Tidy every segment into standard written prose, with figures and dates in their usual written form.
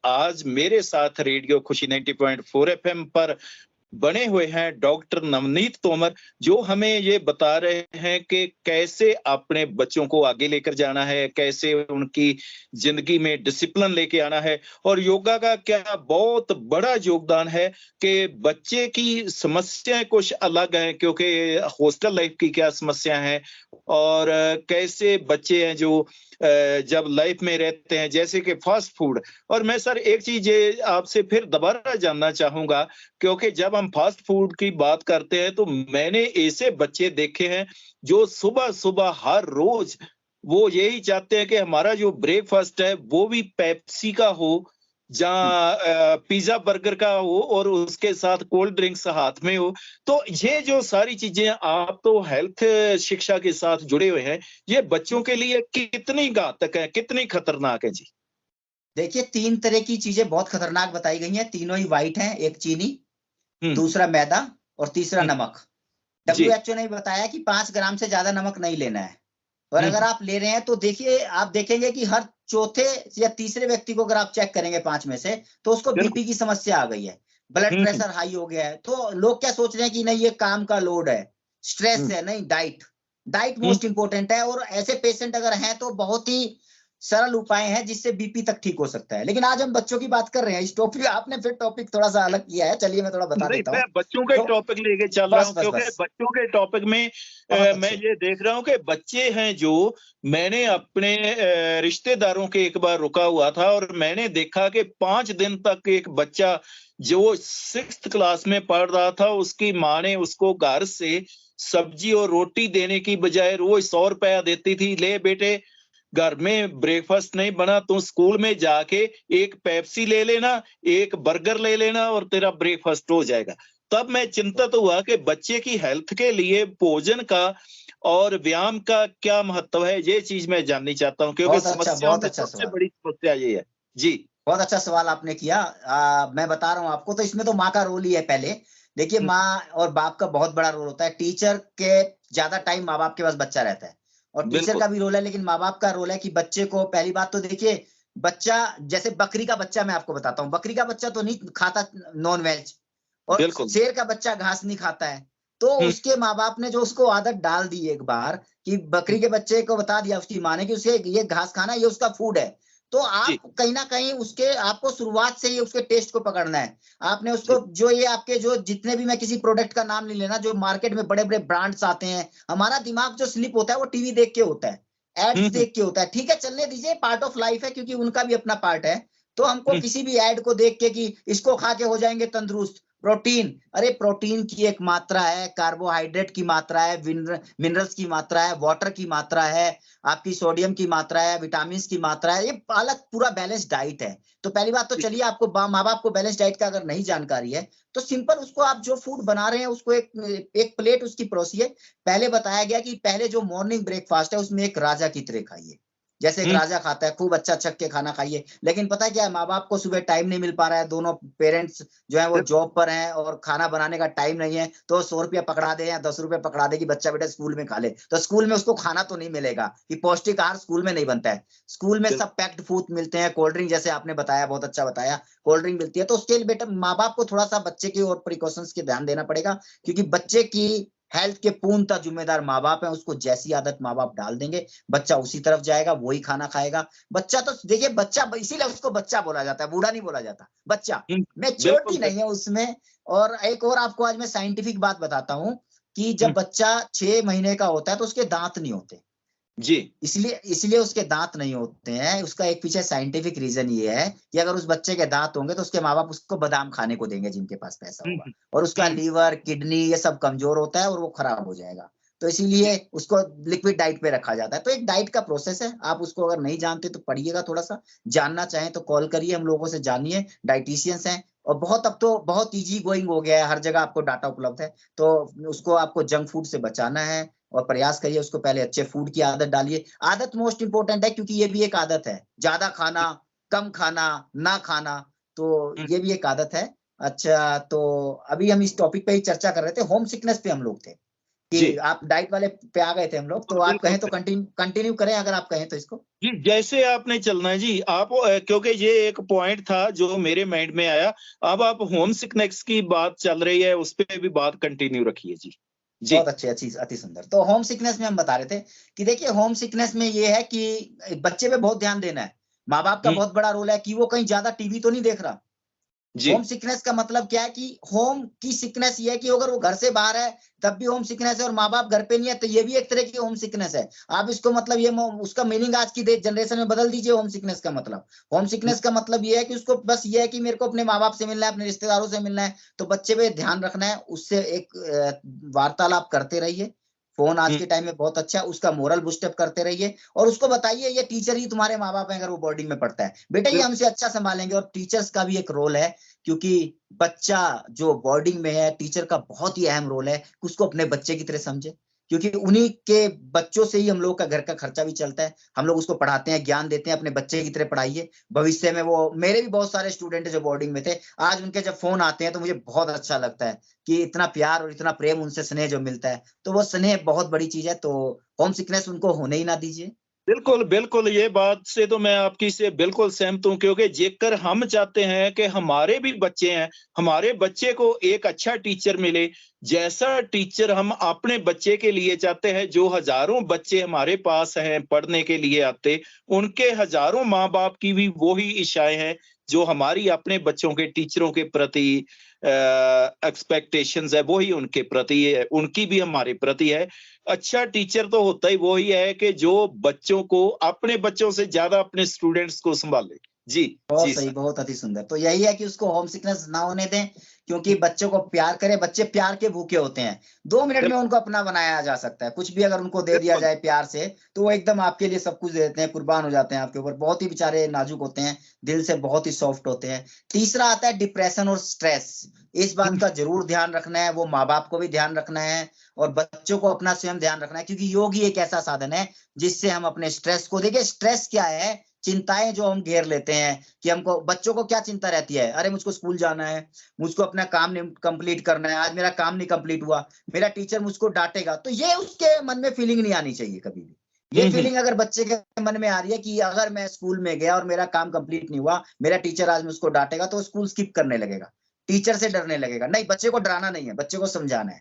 आज मेरे साथ रेडियो खुशी 90.4 एफएम पर बने हुए हैं डॉक्टर नवनीत तोमर, जो हमें ये बता रहे हैं कि कैसे अपने बच्चों को आगे लेकर जाना है, कैसे उनकी जिंदगी में डिसिप्लिन लेके आना है। और योगा का क्या बहुत बड़ा योगदान है कि बच्चे की समस्याएं कुछ अलग हैं, क्योंकि हॉस्टल लाइफ की क्या समस्या है और कैसे बच्चे हैं जो जब लाइफ में रहते हैं, जैसे कि फास्ट फूड। और मैं सर एक चीज ये आपसे फिर दोबारा जानना चाहूंगा, क्योंकि जब हम फास्ट फूड की बात करते हैं तो मैंने ऐसे बच्चे देखे हैं जो सुबह सुबह हर रोज वो यही चाहते हैं कि हमारा जो ब्रेकफास्ट है वो भी पेप्सी का हो, जहाँ पिज्जा बर्गर का हो और उसके साथ कोल्ड ड्रिंक्स हाथ में हो। तो ये जो सारी चीजें, आप तो हेल्थ शिक्षा के साथ जुड़े हुए हैं, ये बच्चों के लिए कितनी घातक है, कितनी खतरनाक है जी? देखिए, 3 तरह की चीजें बहुत खतरनाक बताई गई हैं, तीनों ही व्हाइट हैं, एक चीनी, दूसरा मैदा और तीसरा नमक। WHO ने बताया कि 5 ग्राम से ज्यादा नमक नहीं लेना है। और अगर आप ले रहे हैं तो देखिए, आप देखेंगे कि हर चौथे या तीसरे व्यक्ति को अगर आप चेक करेंगे 5 में से, तो उसको बीपी की समस्या आ गई है, ब्लड प्रेशर हाई हो गया है। तो लोग क्या सोच रहे हैं कि नहीं ये काम का लोड है, स्ट्रेस है। नहीं, डाइट मोस्ट इंपोर्टेंट है। और ऐसे पेशेंट अगर हैं तो बहुत ही सरल उपाय हैं जिससे बीपी तक ठीक हो सकता है। लेकिन आज हम बच्चों की बात कर रहे हैं। इस टॉपिक आपने फिर टॉपिक थोड़ा सा अलग किया है, चलिए मैं थोड़ा बता देता हूँ। मैं बच्चों के टॉपिक लेके चल रहा हूँ, क्योंकि बच्चों के टॉपिक में मैं ये देख रहा हूँ कि बच्चे हैं जो, मैंने अपने रिश्तेदारों के एक बार रुका हुआ था और मैंने देखा कि 5 दिन तक एक बच्चा जो 6th क्लास में पढ़ रहा था, उसकी माँ ने उसको घर से सब्जी और रोटी देने की बजाय रोज 100 रुपया देती थी, ले बेटे घर में ब्रेकफास्ट नहीं बना तो स्कूल में जाके एक पेप्सी ले लेना, एक बर्गर ले लेना और तेरा ब्रेकफास्ट हो जाएगा। तब मैं चिंतित हुआ कि बच्चे की हेल्थ के लिए भोजन का और व्यायाम का क्या महत्व है, ये चीज मैं जाननी चाहता हूँ, क्योंकि समस्याओं में सबसे बड़ी समस्या ये है जी। बहुत अच्छा सवाल आपने किया। मैं बता रहा हूँ आपको, तो इसमें तो माँ का रोल ही है। पहले देखिए, माँ और बाप का बहुत बड़ा रोल होता है। टीचर के ज्यादा टाइम माँ बाप के पास बच्चा रहता है, और टीचर का भी रोल है, लेकिन माँ बाप का रोल है कि बच्चे को, पहली बात तो देखिए, बच्चा जैसे बकरी का बच्चा, मैं आपको बताता हूँ, बकरी का बच्चा तो नहीं खाता नॉन वेज, और शेर का बच्चा घास नहीं खाता है। तो उसके माँ बाप ने जो उसको आदत डाल दी एक बार, कि बकरी के बच्चे को बता दिया उसकी माँ ने कि उसे ये घास खाना, ये उसका फूड है। तो आप कहीं ना कहीं उसके, आपको शुरुआत से ही उसके टेस्ट को पकड़ना है। आपने उसको, जो ये आपके जो जितने भी, मैं किसी प्रोडक्ट का नाम नहीं लेना, जो मार्केट में बड़े बड़े ब्रांड्स आते हैं, हमारा दिमाग जो स्लिप होता है वो टीवी देख के होता है, एड्स देख के होता है। ठीक है, चलने दीजिए, पार्ट ऑफ लाइफ है, क्योंकि उनका भी अपना पार्ट है। तो हमको किसी भी एड को देख के कि इसको खा के हो जाएंगे तंदुरुस्त, प्रोटीन, अरे प्रोटीन की एक मात्रा है, कार्बोहाइड्रेट की मात्रा है, मिनरल्स की मात्रा है, वाटर की मात्रा है, आपकी सोडियम की मात्रा है, विटामिन की मात्रा है, ये अलग पूरा बैलेंस डाइट है। तो पहली बात तो चलिए, आपको माँ बाप को बैलेंस डाइट का अगर नहीं जानकारी है, तो सिंपल उसको, आप जो फूड बना रहे हैं उसको एक प्लेट उसकी परोसिए। पहले बताया गया कि पहले जो मॉर्निंग ब्रेकफास्ट है उसमें एक राजा की तरह खाइए, जैसे एक राजा खाता है, खूब अच्छा छक के खाना खाइए। लेकिन पता है क्या है, माँ बाप को सुबह टाइम नहीं मिल पा रहा है, दोनों पेरेंट्स जो है वो जॉब पर हैं और खाना बनाने का टाइम नहीं है, तो 100 रुपया पकड़ा दे या 10 रुपया पकड़ा दे कि बच्चा बेटा स्कूल में खा ले। तो स्कूल में उसको खाना तो नहीं मिलेगा, कि पौष्टिक आहार स्कूल में नहीं बनता है। स्कूल में सब पैक्ड फूड मिलते हैं, कोल्ड ड्रिंक, जैसे आपने बताया, बहुत अच्छा बताया, कोल्ड ड्रिंक मिलती है। तो उसके लिए बेटा माँ बाप को थोड़ा सा बच्चे की और प्रिकॉशंस के ध्यान देना पड़ेगा, क्योंकि बच्चे की हेल्थ के पूर्णतः जिम्मेदार माँ बाप है। उसको जैसी आदत माँ बाप डाल देंगे, बच्चा उसी तरफ जाएगा, वही खाना खाएगा। बच्चा तो देखिए, बच्चा इसीलिए उसको बच्चा बोला जाता है, बूढ़ा नहीं बोला जाता, बच्चा, मैच्योरिटी नहीं है उसमें। और एक और आपको आज मैं साइंटिफिक बात बताता हूँ, कि जब बच्चा 6 महीने का होता है तो उसके दांत नहीं होते जी, इसलिए उसके दांत नहीं होते हैं। उसका एक पीछे साइंटिफिक रीजन ये है कि अगर उस बच्चे के दांत होंगे तो उसके माँ बाप उसको बादाम खाने को देंगे, जिनके पास पैसा होगा, और उसका लीवर, किडनी, ये सब कमजोर होता है और वो खराब हो जाएगा। तो इसीलिए उसको लिक्विड डाइट पे रखा जाता है। तो एक डाइट का प्रोसेस है, आप उसको अगर नहीं जानते तो पढ़िएगा, थोड़ा सा जानना चाहें तो कॉल करिए, हम लोगों से जानिए, डाइटिशियंस हैं। और बहुत, अब तो बहुत इजी गोइंग हो गया है, हर जगह आपको डाटा उपलब्ध है। तो उसको, आपको जंक फूड से बचाना है और प्रयास करिए, उसको पहले अच्छे फूड की आदत डालिए। आदत मोस्ट इंपोर्टेंट है, क्योंकि ये भी एक आदत है, ज्यादा खाना, कम खाना, ना खाना, तो ये भी एक आदत है। अच्छा, तो अभी हम इस टॉपिक पे ही चर्चा कर रहे थे, होम सिकनेस पे हम लोग थे। कि आप डाइट वाले पे आ गए थे हम लोग, तो आप कहें तो कंटिन्यू करें अगर आप कहें तो इसको। जी, जैसे आपने चलना है जी, आप क्योंकि ये एक पॉइंट था जो मेरे माइंड में आया। अब आप होम सिकनेस की बात चल रही है, उस पे भी बात कंटिन्यू रखिए जी। जी बहुत अच्छे, अच्छी, अति सुंदर। तो होम सिकनेस में हम बता रहे थे कि देखिए होम सिकनेस में ये है कि बच्चे पे बहुत ध्यान देना है। माँ बाप का बहुत बड़ा रोल है कि वो कहीं ज्यादा टीवी तो नहीं देख रहा। जी होम सिकनेस का मतलब क्या है कि होम की सिकनेस ये है कि अगर वो घर से बाहर है तब भी होम सिकनेस है, और माँ बाप घर पे नहीं है तो ये भी एक तरह की होम सिकनेस है। आप इसको मतलब ये उसका मीनिंग आज की जनरेशन में बदल दीजिए। होम सिकनेस का मतलब, होम सिकनेस का मतलब ये है कि उसको बस ये है कि मेरे को अपने माँ बाप से मिलना है, अपने रिश्तेदारों से मिलना है, तो बच्चे पे ध्यान रखना है, उससे एक वार्तालाप करते रहिए। फोन आज के टाइम में बहुत अच्छा है, उसका मोरल बूस्टअप करते रहिए और उसको बताइए ये टीचर ही तुम्हारे माँ बाप हैं अगर वो बोर्डिंग में पढ़ता है, बेटा ये हमसे अच्छा संभालेंगे। और टीचर्स का भी एक रोल है, क्योंकि बच्चा जो बोर्डिंग में है, टीचर का बहुत ही अहम रोल है कि उसको अपने बच्चे की तरह समझे, क्योंकि उन्हीं के बच्चों से ही हम लोग का घर का खर्चा भी चलता है। हम लोग उसको पढ़ाते हैं, ज्ञान देते हैं, अपने बच्चे की तरह पढ़ाइए। भविष्य में वो, मेरे भी बहुत सारे स्टूडेंट जो बोर्डिंग में थे, आज उनके जब फोन आते हैं तो मुझे बहुत अच्छा लगता है कि इतना प्यार और इतना प्रेम, उनसे स्नेह जो मिलता है, तो वो स्नेह बहुत बड़ी चीज है। तो होम सिकनेस उनको होने ही ना दीजिए। बिल्कुल, बिल्कुल, ये बात से तो मैं आपकी से बिल्कुल सहमत हूँ, क्योंकि जेकर हम चाहते हैं कि हमारे भी बच्चे हैं, हमारे बच्चे को एक अच्छा टीचर मिले, जैसा टीचर हम अपने बच्चे के लिए चाहते हैं। जो हज़ारों बच्चे हमारे पास हैं पढ़ने के लिए आते, उनके हज़ारों माँ-बाप की भी वही इच्छाएँ हैं, जो हमारी अपने बच्चों के टीचरों के प्रति एक्सपेक्टेशंस है, वही उनके प्रति है, उनकी भी हमारे प्रति है। अच्छा टीचर तो होता ही वो ही है कि जो बच्चों को, अपने बच्चों से ज्यादा अपने स्टूडेंट्स को संभाले। जी बहुत जी सही, सर। बहुत अति सुंदर। तो यही है कि उसको होम सिकनेस ना होने दें, क्योंकि बच्चों को प्यार करें। बच्चे प्यार के भूखे होते हैं, 2 मिनट में बिल्कुल उनको अपना बनाया जा सकता है। कुछ भी अगर उनको दे दिया बिल्कुल। जाए प्यार से, तो वो एकदम आपके लिए सब कुछ दे देते हैं, कुर्बान हो जाते हैं आपके ऊपर। बहुत ही बेचारे नाजुक होते हैं, दिल से बहुत ही सॉफ्ट होते हैं। तीसरा आता है डिप्रेशन और स्ट्रेस। इस बात का जरूर ध्यान रखना है, वो माँ बाप को भी ध्यान रखना है और बच्चों को अपना स्वयं ध्यान रखना है, क्योंकि योग ही एक ऐसा साधन है जिससे हम अपने स्ट्रेस को, देखिए स्ट्रेस क्या है, चिंताएं जो हम घेर लेते हैं कि हमको, बच्चों को क्या चिंता रहती है, अरे मुझको स्कूल जाना है, मुझको अपना काम कंप्लीट करना है, आज मेरा काम नहीं कंप्लीट हुआ, मेरा टीचर मुझको डांटेगा। तो ये उसके मन में फीलिंग नहीं आनी चाहिए कभी भी। ये हम्म। फीलिंग अगर बच्चे के मन में आ रही है कि अगर मैं स्कूल में गया और मेरा काम कंप्लीट नहीं हुआ, मेरा टीचर आज मुझको डांटेगा, तो स्कूल स्किप करने लगेगा, टीचर से डरने लगेगा। नहीं, बच्चे को डराना नहीं है, बच्चे को समझाना है।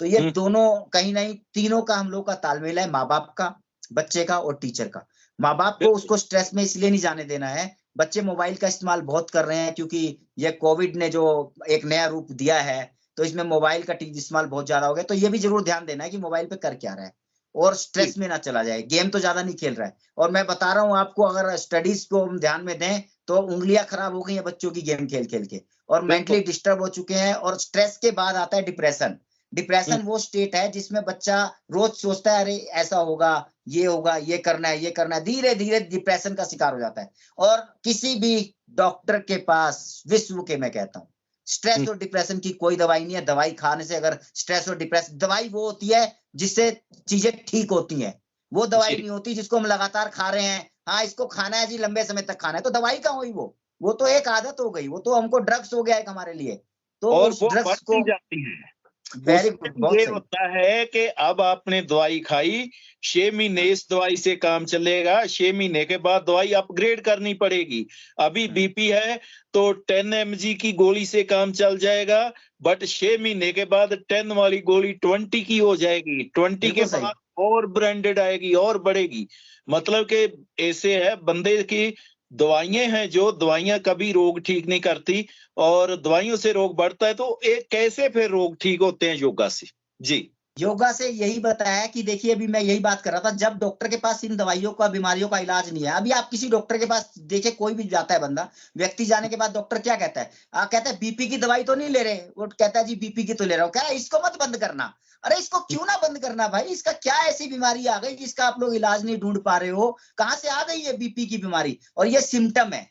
तो ये दोनों, कहीं नहीं, तीनों का हम लोग का तालमेल है, माँ बाप का, बच्चे का और टीचर का। माँ बाप को बिल्कुल उसको स्ट्रेस में इसलिए नहीं जाने देना है। बच्चे मोबाइल का इस्तेमाल बहुत कर रहे हैं, क्योंकि ये कोविड ने जो एक नया रूप दिया है, तो इसमें मोबाइल का इस्तेमाल बहुत ज्यादा हो गया। तो ये भी जरूर ध्यान देना है कि मोबाइल पे कर क्या रहा है, और जी स्ट्रेस में ना चला जाए। गेम तो ज्यादा नहीं खेल रहा है, और मैं बता रहा हूँ आपको, अगर स्टडीज को हम ध्यान में दें तो उंगलियां खराब हो गई हैं बच्चों की गेम खेल खेल के, और बिल्कुल। मेंटली डिस्टर्ब हो चुके हैं। और स्ट्रेस के बाद आता है डिप्रेशन। डिप्रेशन वो स्टेट है जिसमें बच्चा रोज सोचता है, अरे ऐसा होगा, ये करना है, ये करना है, धीरे धीरे डिप्रेशन का शिकार हो जाता है। और किसी भी डॉक्टर के पास, विश्व के, मैं कहता हूँ, स्ट्रेस और डिप्रेशन की कोई दवाई नहीं है। दवाई खाने से, अगर स्ट्रेस और डिप्रेशन, दवाई वो होती है जिससे चीजें ठीक होती हैं, वो दवाई जी नहीं होती जिसको हम लगातार खा रहे हैं। हाँ, इसको खाना है जी, लंबे समय तक खाना है, तो दवाई कहाँ हुई? वो तो एक आदत हो गई, वो तो हमको ड्रग्स हो गया एक हमारे लिए। तो और उस वो ड्रग्स को, बढ़ती जाती है। वेरी उसमें गुड, बहुत ये सही। होता है कि अब आपने दवाई खाई, 6 महीने इस दवाई से काम चलेगा, 6 महीने के बाद दवाई अपग्रेड करनी पड़ेगी। अभी बीपी है तो 10 mg की गोली से काम चल जाएगा, बट 6 महीने के बाद 10 वाली गोली 20 की हो जाएगी, 20 के बिल्कुल सही। बाद और ब्रांडेड आएगी और बढ़ेगी। मतलब कि ऐसे है, बंदे की दवाइयां हैं, जो दवाइयां कभी रोग ठीक नहीं करती, और दवाइयों से रोग बढ़ता है। तो एक कैसे फिर रोग ठीक होते हैं? योगा से। जी योगा से यही बताया कि देखिए, अभी मैं यही बात कर रहा था, जब डॉक्टर के पास इन दवाइयों का, बीमारियों का इलाज नहीं है। अभी आप किसी डॉक्टर के पास देखिए, कोई भी जाता है बंदा, व्यक्ति, जाने के बाद डॉक्टर क्या कहता है? कहता है बीपी की दवाई तो नहीं ले रहे? वो कहता है जी बीपी की तो ले रहा हूँ। कह रहा है इसको मत बंद करना। अरे इसको क्यों ना बंद करना भाई? इसका क्या ऐसी बीमारी आ गई जिसका आप लोग इलाज नहीं ढूंढ पा रहे हो? कहाँ से आ गई है बीपी की बीमारी? और ये सिम्टम है,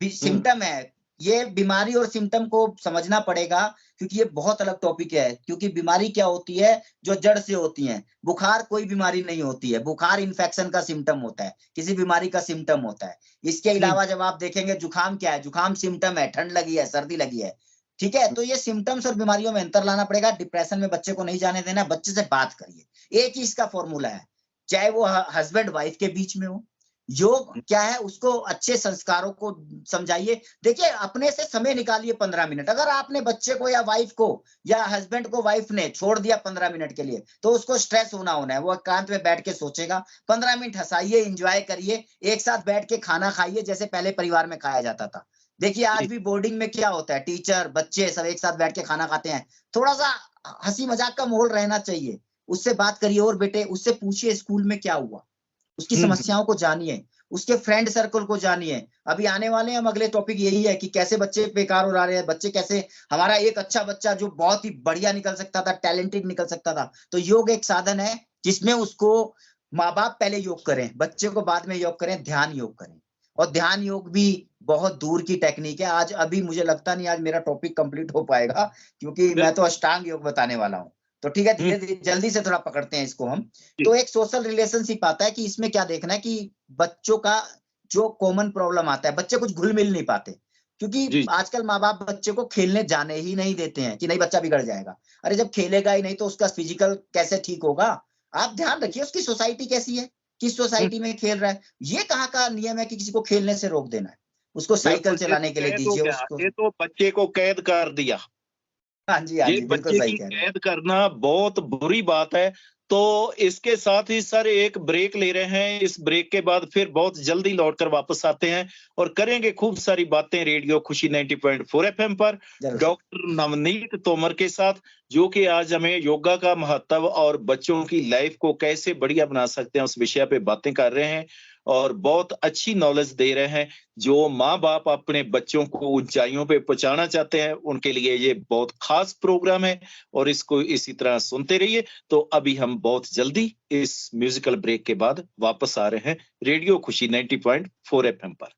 सिम्टम है। ये बीमारी और सिम्टम को समझना पड़ेगा, क्योंकि ये बहुत अलग टॉपिक है। क्योंकि बीमारी क्या होती है? जो जड़ से होती है। बुखार कोई बीमारी नहीं होती है, बुखार इन्फेक्शन का सिम्टम होता है, किसी बीमारी का सिम्टम होता है। इसके अलावा जब आप देखेंगे, जुकाम क्या है? जुकाम सिम्टम है, ठंड लगी है, सर्दी लगी है। ठीक है, तो ये सिम्टम्स और बीमारियों में अंतर लाना पड़ेगा। डिप्रेशन में बच्चे को नहीं जाने देना, बच्चे से बात करिए। एक ही इसका फॉर्मूला है, चाहे वो हस्बैंड वाइफ के बीच में हो। योग क्या है, उसको अच्छे संस्कारों को समझाइए। देखिए, अपने से समय निकालिए 15 मिनट। अगर आपने बच्चे को या वाइफ को या हस्बैंड को वाइफ ने छोड़ दिया 15 मिनट के लिए, तो उसको स्ट्रेस होना है। वो एकांत में बैठ के सोचेगा। 15 मिनट हंसाइए, एंजॉय करिए, एक साथ बैठ के खाना खाइए जैसे पहले परिवार में खाया जाता था। देखिए, आज भी बोर्डिंग में क्या होता है, टीचर बच्चे सब एक साथ बैठ के खाना खाते हैं। थोड़ा सा हंसी मजाक का माहौल रहना चाहिए। उससे बात करिए, और बेटे उससे पूछिए स्कूल में क्या हुआ, उसकी समस्याओं को जानिए, उसके फ्रेंड सर्कल को जानिए। अभी आने वाले हैं हम, अगले टॉपिक यही है कि कैसे बच्चे बेकार हो रहे हैं, बच्चे कैसे। हमारा एक अच्छा बच्चा जो बहुत ही बढ़िया निकल सकता था, टैलेंटेड निकल सकता था, तो योग एक साधन है जिसमें उसको माँ बाप पहले योग करें, बच्चे को बाद में योग करें, ध्यान योग करें। और ध्यान योग भी बहुत दूर की टेक्निक है। आज अभी मुझे लगता नहीं आज मेरा टॉपिक कंप्लीट हो पाएगा, क्योंकि मैं तो अष्टांग योग बताने वाला हूँ। तो ठीक है, धीरे धीरे जल्दी से थोड़ा पकड़ते हैं इसको हम। तो एक सोशल रिलेशनशिप आता है कि इसमें क्या देखना है कि बच्चों का जो कॉमन प्रॉब्लम आता है, बच्चे कुछ घुल मिल नहीं पाते, क्योंकि आजकल माँ बाप बच्चे को खेलने जाने ही नहीं देते हैं कि नहीं बच्चा बिगड़ जाएगा। अरे जब खेलेगा ही नहीं तो उसका फिजिकल कैसे ठीक होगा। आप ध्यान रखिए उसकी सोसाइटी कैसी है, किस सोसाइटी में खेल रहा है। ये कहाँ का नियम है कि किसी को खेलने से रोक देना है। उसको साइकिल चलाने के लिए दीजिए उसको। ये तो बच्चे को कैद कर दिया। हाँ जी, ये बिल्कुल बच्चे सही की कह रहे हैं। कैद करना बहुत बुरी बात है। तो इसके साथ ही सर एक ब्रेक ले रहे हैं। इस ब्रेक के बाद फिर बहुत जल्दी लौटकर वापस आते हैं और करेंगे खूब सारी बातें रेडियो खुशी 90.4 एफएम पर डॉक्टर नवनीत तोमर के साथ, जो कि आज हमें योगा का महत्व और बच्चों की लाइफ को कैसे बढ़िया बना सकते हैं उस विषय पे बातें कर रहे हैं और बहुत अच्छी नॉलेज दे रहे हैं। जो माँ बाप अपने बच्चों को ऊंचाइयों पे पहुंचाना चाहते हैं उनके लिए ये बहुत खास प्रोग्राम है और इसको इसी तरह सुनते रहिए। तो अभी हम बहुत जल्दी इस म्यूजिकल ब्रेक के बाद वापस आ रहे हैं रेडियो खुशी 90.4 एफएम पर।